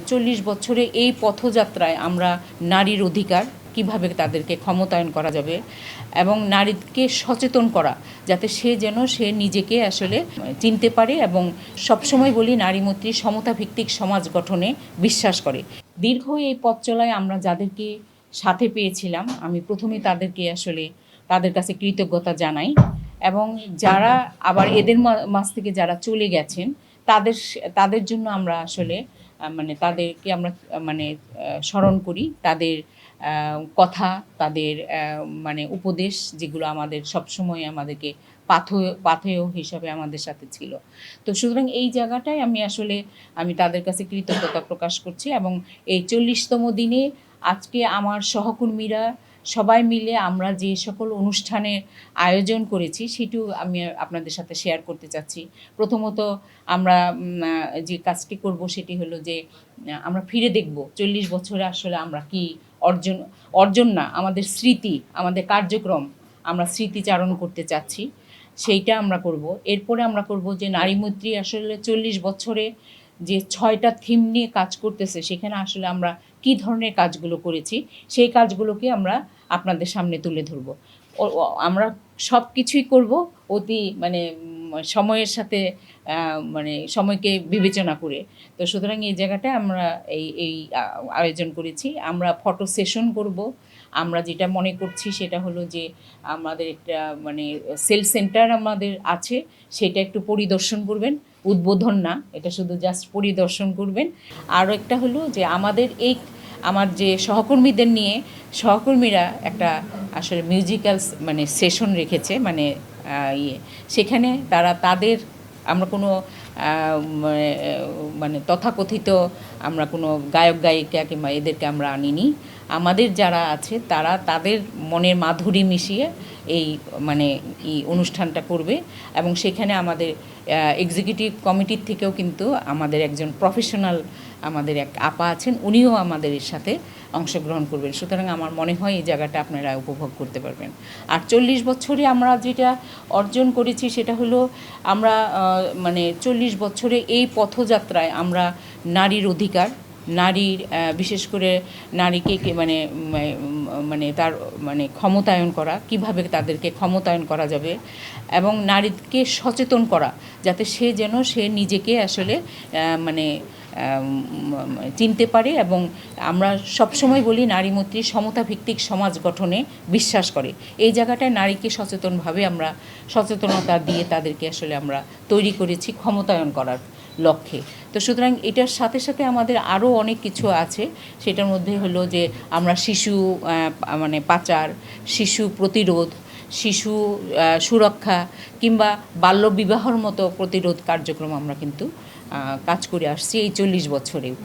40 বছরে এই পথযাত্রায় আমরা নারীর অধিকার কিভাবে তাদেরকে ক্ষমতায়ন করা যাবে এবং নারীকে সচেতন করা যাতে সে নিজেকে আসলে চিনতে পারে এবং সবসময় বলি নারীমৈত্রী সমতা ভিত্তিক সমাজ গঠনে বিশ্বাস করে। দীর্ঘ এই পথ চলায় আমরা যাদেরকে সাথে পেয়েছিলাম আমি প্রথমে তাদেরকে আসলে তাদের কাছে কৃতজ্ঞতা জানাই এবং যারা আবার এদের মাঝ থেকে যারা চলে গেছেন তাদের জন্য আমরা আসলে তাদেরকে আমরা স্মরণ করি। তাদের কথা, তাদের উপদেশ যেগুলো আমাদের সবসময় আমাদেরকে পাথেয় হিসাবে আমাদের সাথে ছিল। তো সুতরাং এই জায়গাটায় আমি তাদের কাছে কৃতজ্ঞতা প্রকাশ করছি এবং এই 40তম দিনে আজকে আমার সহকর্মীরা সবাই মিলে আমরা যে সকল অনুষ্ঠানের আয়োজন করেছি সেটিও আমি আপনাদের সাথে শেয়ার করতে চাচ্ছি। প্রথমত আমরা যে কাজটি করব সেটি হলো যে আমরা ফিরে দেখব 40 বছরে আসলে আমরা কি অর্জন না আমাদের স্মৃতি, আমাদের কার্যক্রম আমরা স্মৃতিচারণ করতে চাচ্ছি, সেইটা আমরা করব। এরপরে আমরা করব যে নারীমৈত্রী আসলে 40 বছরে যে 6টা থিম নিয়ে কাজ করতেছে সেখানে আসলে আমরা কি ধরনের কাজগুলো করেছি সেই কাজগুলোকে আমরা আপনাদের সামনে তুলে ধরব। আমরা সব কিছুই করব অতি সময়ের সাথে সময়কে বিবেচনা করে। তো সুতরাং এই জায়গাটায় আমরা এই আয়োজন করেছি। আমরা ফটো সেশন করব। আমরা যেটা মনে করছি সেটা হলো যে আমাদের একটা সেল সেন্টার আমাদের আছে, সেটা একটু পরিদর্শন করবেন, উদ্বোধন না, এটা শুধু জাস্ট পরিদর্শন করবেন। আরও একটা হলো যে আমার যে সহকর্মীরা একটা আসলে মিউজিক্যাল সেশন রেখেছে সেখানে আমরা কোনো তথাকথিত আমরা কোনো গায়ক গায়িকা কিংবা এদেরকে আমরা আনিনি। আমাদের যারা আছে তারা তাদের মনের মাধুরী মিশিয়ে এই অনুষ্ঠানটা করবে এবং সেখানে আমাদের এক্সিকিউটিভ কমিটির থেকেও কিন্তু আমাদের একজন প্রফেশনাল আমাদের এক আপা আছেন, উনিও আমাদের এর সাথে অংশগ্রহণ করবেন। সুতরাং আমার মনে হয় এই জায়গাটা আপনারা উপভোগ করতে পারবেন। আর 40 বছরে আমরা যেটা অর্জন করেছি সেটা হলো আমরা 40 বছরে এই পথযাত্রায় আমরা নারীর অধিকার, নারীর বিশেষ করে নারীকে তার ক্ষমতায়ন করা, কিভাবে তাদেরকে ক্ষমতায়ন করা যাবে এবং নারীকে সচেতন করা যাতে সে নিজেকে আসলে চিনতে পারে এবং আমরা সবসময় বলি নারীমৈত্রী সমতা ভিত্তিক সমাজ গঠনে বিশ্বাস করে। এই জায়গাটায় নারীকে সচেতনতা দিয়ে তাদেরকে আসলে আমরা তৈরি করেছি ক্ষমতায়ন করার লক্ষ্যে। তো সুতরাং এটার সাথে সাথে আমাদের আরও অনেক কিছু আছে। সেটার মধ্যে হলো যে আমরা শিশু পাচার, শিশু প্রতিরোধ, শিশু সুরক্ষা কিংবা বাল্যবিবাহর মতো প্রতিরোধ কার্যক্রম আমরা কিন্তু কাজ করে আসছি এই 40 বছরেও।